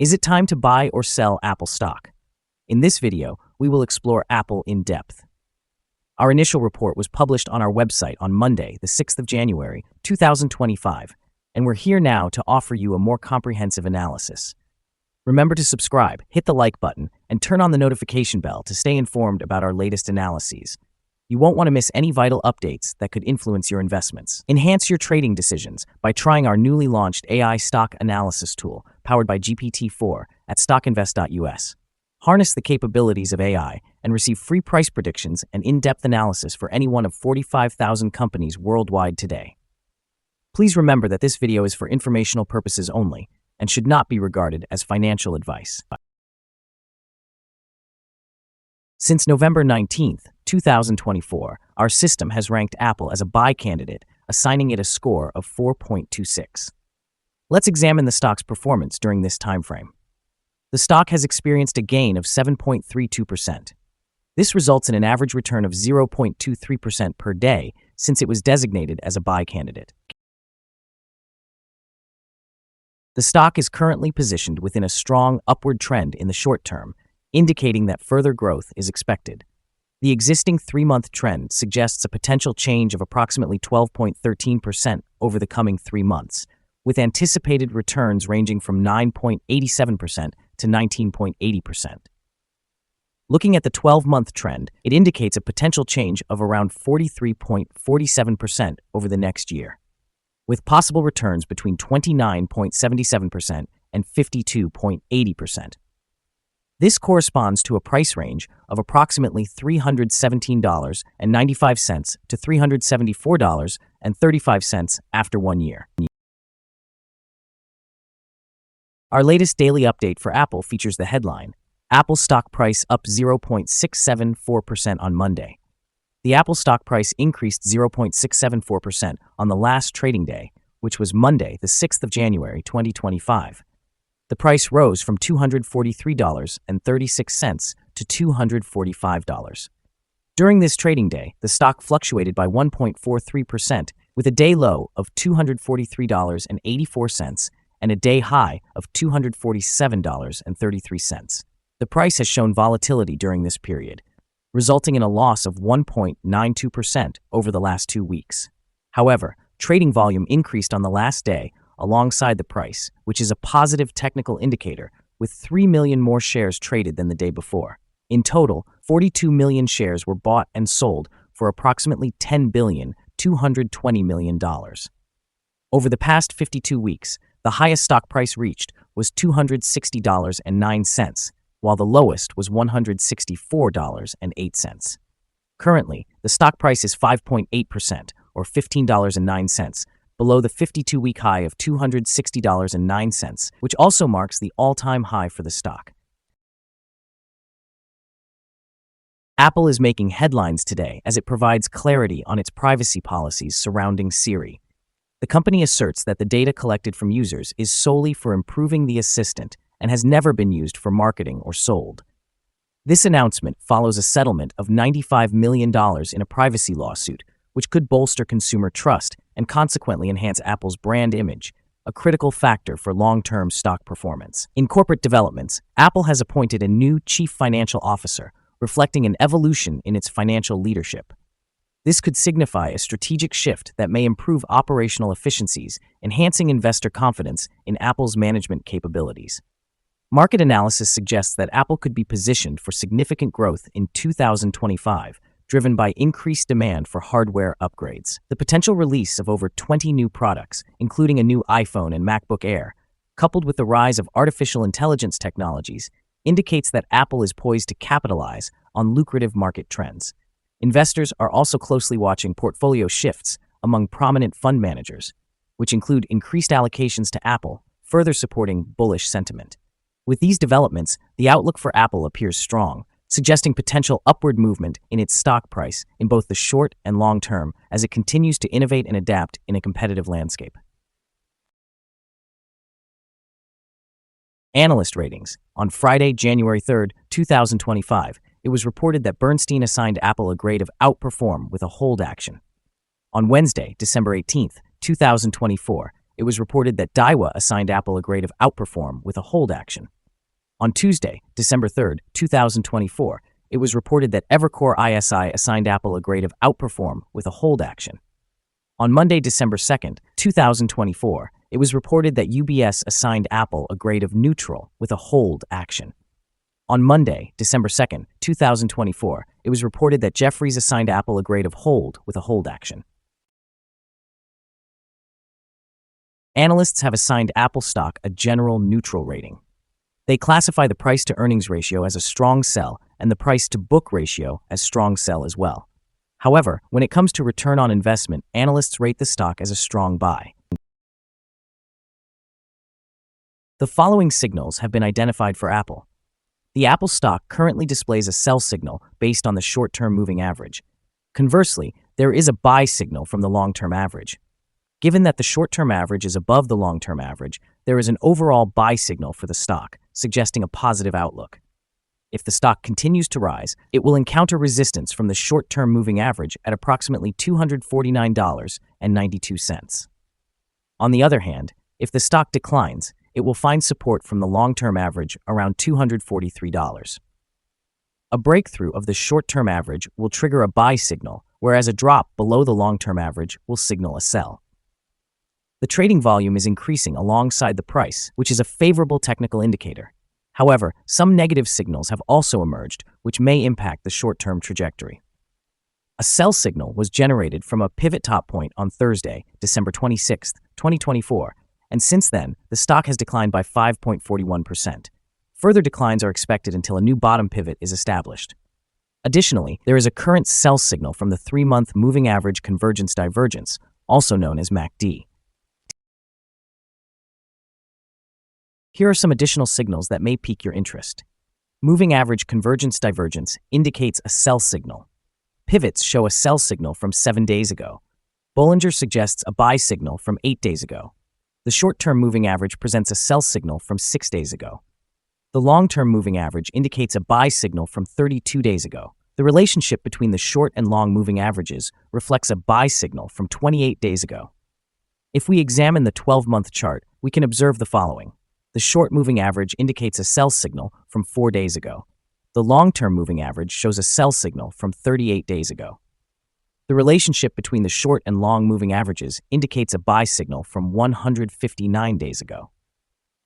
Is it time to buy or sell Apple stock? In this video, we will explore Apple in depth. Our initial report was published on our website on Monday, the 6th of January, 2025, and we're here now to offer you a more comprehensive analysis. Remember to subscribe, hit the like button, and turn on the notification bell to stay informed about our latest analyses. You won't want to miss any vital updates that could influence your investments. Enhance your trading decisions by trying our newly launched AI stock analysis tool powered by GPT-4 at StockInvest.us. Harness the capabilities of AI and receive free price predictions and in-depth analysis for any one of 45,000 companies worldwide today. Please remember that this video is for informational purposes only and should not be regarded as financial advice. Since November 19th, 2024, our system has ranked Apple as a buy candidate, assigning it a score of 4.26. Let's examine the stock's performance during this time frame. The stock has experienced a gain of 7.32%. This results in an average return of 0.23% per day since it was designated as a buy candidate. The stock is currently positioned within a strong upward trend in the short term, indicating that further growth is expected. The existing 3-month trend suggests a potential change of approximately 12.13% over the coming 3 months, with anticipated returns ranging from 9.87% to 19.80%. Looking at the 12-month trend, it indicates a potential change of around 43.47% over the next year, with possible returns between 29.77% and 52.80%. This corresponds to a price range of approximately $317.95 to $374.35 after 1 year. Our latest daily update for Apple features the headline, Apple stock price up 0.674% on Monday. The Apple stock price increased 0.674% on the last trading day, which was Monday, the 6th of January, 2025. The price rose from $243.36 to $245. During this trading day, the stock fluctuated by 1.43%, with a day low of $243.84 and a day high of $247.33. The price has shown volatility during this period, resulting in a loss of 1.92% over the last 2 weeks. However, trading volume increased on the last day alongside the price, which is a positive technical indicator, with 3 million more shares traded than the day before. In total, 42 million shares were bought and sold for approximately $10.220 billion. Over the past 52 weeks, the highest stock price reached was $260.09, while the lowest was $164.08. Currently, the stock price is 5.8%, or $15.09, below the 52-week high of $260.09, which also marks the all-time high for the stock. Apple is making headlines today as it provides clarity on its privacy policies surrounding Siri. The company asserts that the data collected from users is solely for improving the assistant and has never been used for marketing or sold. This announcement follows a settlement of $95 million in a privacy lawsuit, which could bolster consumer trust and consequently enhance Apple's brand image, a critical factor for long-term stock performance. In corporate developments, Apple has appointed a new chief financial officer, reflecting an evolution in its financial leadership. This could signify a strategic shift that may improve operational efficiencies, enhancing investor confidence in Apple's management capabilities. Market analysis suggests that Apple could be positioned for significant growth in 2025, driven by increased demand for hardware upgrades. The potential release of over 20 new products, including a new iPhone and MacBook Air, coupled with the rise of artificial intelligence technologies, indicates that Apple is poised to capitalize on lucrative market trends. Investors are also closely watching portfolio shifts among prominent fund managers, which include increased allocations to Apple, further supporting bullish sentiment. With these developments, the outlook for Apple appears strong, suggesting potential upward movement in its stock price in both the short and long term as it continues to innovate and adapt in a competitive landscape. Analyst ratings. On Friday, January 3, 2025, it was reported that Bernstein assigned Apple a grade of outperform with a hold action. On Wednesday, December 18, 2024, it was reported that Daiwa assigned Apple a grade of outperform with a hold action. On Tuesday, December 3, 2024, it was reported that Evercore ISI assigned Apple a grade of outperform with a hold action. On Monday, December 2, 2024, it was reported that UBS assigned Apple a grade of neutral with a hold action. On Monday, December 2, 2024, it was reported that Jefferies assigned Apple a grade of hold with a hold action. Analysts have assigned Apple stock a general neutral rating. They classify the price-to-earnings ratio as a strong sell and the price-to-book ratio as strong sell as well. However, when it comes to return on investment, analysts rate the stock as a strong buy. The following signals have been identified for Apple. The Apple stock currently displays a sell signal based on the short-term moving average. Conversely, there is a buy signal from the long-term average. Given that the short-term average is above the long-term average, there is an overall buy signal for the stock, suggesting a positive outlook. If the stock continues to rise, it will encounter resistance from the short-term moving average at approximately $249.92. On the other hand, if the stock declines, it will find support from the long-term average around $243. A breakthrough of the short-term average will trigger a buy signal, whereas a drop below the long-term average will signal a sell. The trading volume is increasing alongside the price, which is a favorable technical indicator. However, some negative signals have also emerged, which may impact the short-term trajectory. A sell signal was generated from a pivot top point on Thursday, December 26, 2024, and since then, the stock has declined by 5.41%. Further declines are expected until a new bottom pivot is established. Additionally, there is a current sell signal from the 3-month moving average convergence divergence, also known as MACD. Here are some additional signals that may pique your interest. Moving average convergence divergence indicates a sell signal. Pivots show a sell signal from 7 days ago. Bollinger suggests a buy signal from 8 days ago. The short-term moving average presents a sell signal from 6 days ago. The long-term moving average indicates a buy signal from 32 days ago. The relationship between the short and long moving averages reflects a buy signal from 28 days ago. If we examine the 12-month chart, we can observe the following. The short moving average indicates a sell signal from 4 days ago. The long-term moving average shows a sell signal from 38 days ago. The relationship between the short and long moving averages indicates a buy signal from 159 days ago.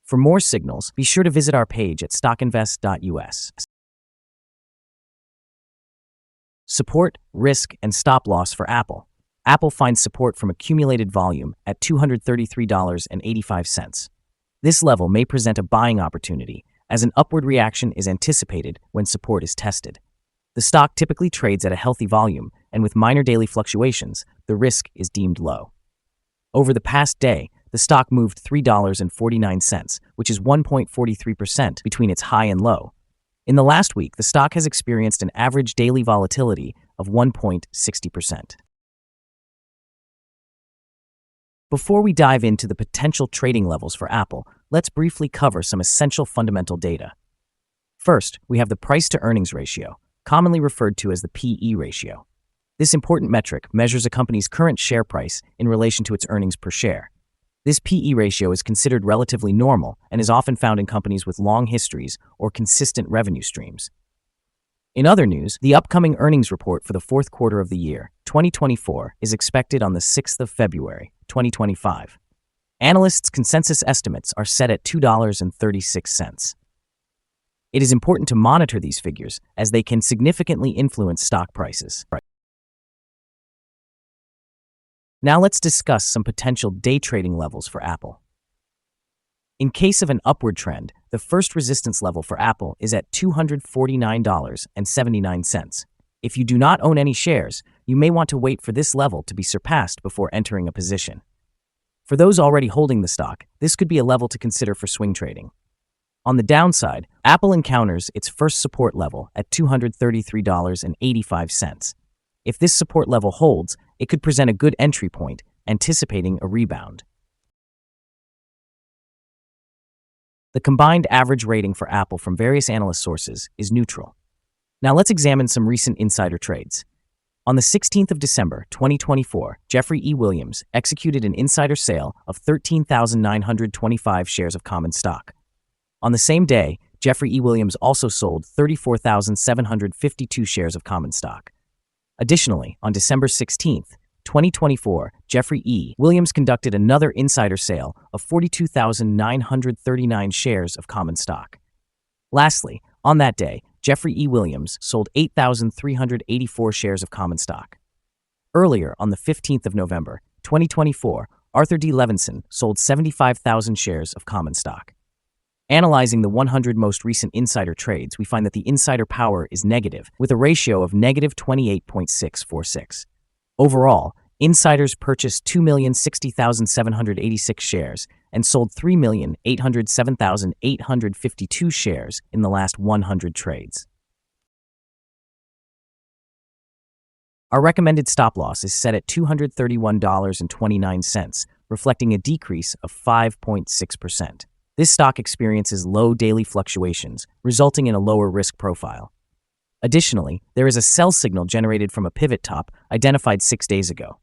For more signals, be sure to visit our page at StockInvest.us. Support, risk, and stop loss for Apple. Apple finds support from accumulated volume at $233.85. This level may present a buying opportunity, as an upward reaction is anticipated when support is tested. The stock typically trades at a healthy volume, and with minor daily fluctuations, the risk is deemed low. Over the past day, the stock moved $3.49, which is 1.43% between its high and low. In the last week, the stock has experienced an average daily volatility of 1.60%. Before we dive into the potential trading levels for Apple, let's briefly cover some essential fundamental data. First, we have the price-to-earnings ratio, commonly referred to as the PE ratio. This important metric measures a company's current share price in relation to its earnings per share. This PE ratio is considered relatively normal and is often found in companies with long histories or consistent revenue streams. In other news, the upcoming earnings report for the fourth quarter of the year, 2024, is expected on the 6th of February, 2025. Analysts' consensus estimates are set at $2.36. It is important to monitor these figures as they can significantly influence stock prices. Now let's discuss some potential day trading levels for Apple. In case of an upward trend, the first resistance level for Apple is at $249.79. If you do not own any shares, you may want to wait for this level to be surpassed before entering a position. For those already holding the stock, this could be a level to consider for swing trading. On the downside, Apple encounters its first support level at $233.85. If this support level holds, it could present a good entry point, anticipating a rebound. The combined average rating for Apple from various analyst sources is neutral. Now let's examine some recent insider trades. On the 16th of December, 2024, Jeffrey E. Williams executed an insider sale of 13,925 shares of common stock. On the same day, Jeffrey E. Williams also sold 34,752 shares of common stock. Additionally, on December 16th, 2024, Jeffrey E. Williams conducted another insider sale of 42,939 shares of common stock. Lastly, on that day, Jeffrey E. Williams sold 8,384 shares of common stock. Earlier, on the 15th of November, 2024, Arthur D. Levinson sold 75,000 shares of common stock. Analyzing the 100 most recent insider trades, we find that the insider power is negative, with a ratio of negative 28.646. Overall, insiders purchased 2,060,786 shares and sold 3,807,852 shares in the last 100 trades. Our recommended stop loss is set at $231.29, reflecting a decrease of 5.6%. This stock experiences low daily fluctuations, resulting in a lower risk profile. Additionally, there is a sell signal generated from a pivot top identified 6 days ago.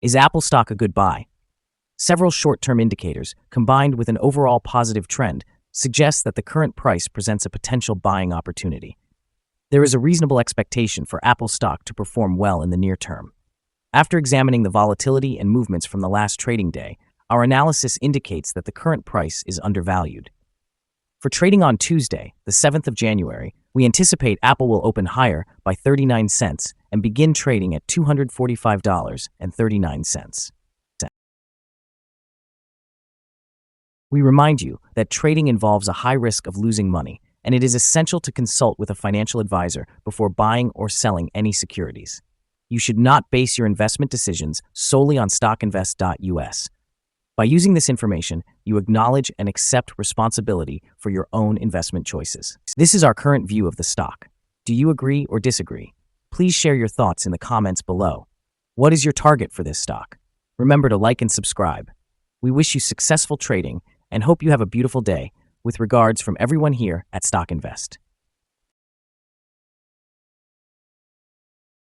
Is Apple stock a good buy? Several short-term indicators, combined with an overall positive trend, suggest that the current price presents a potential buying opportunity. There is a reasonable expectation for Apple stock to perform well in the near term. After examining the volatility and movements from the last trading day, our analysis indicates that the current price is undervalued. For trading on Tuesday, the 7th of January, we anticipate Apple will open higher by 39 cents and begin trading at $245.39. We remind you that trading involves a high risk of losing money, and it is essential to consult with a financial advisor before buying or selling any securities. You should not base your investment decisions solely on StockInvest.us. By using this information, you acknowledge and accept responsibility for your own investment choices. This is our current view of the stock. Do you agree or disagree? Please share your thoughts in the comments below. What is your target for this stock? Remember to like and subscribe. We wish you successful trading and hope you have a beautiful day. With regards from everyone here at Stock Invest.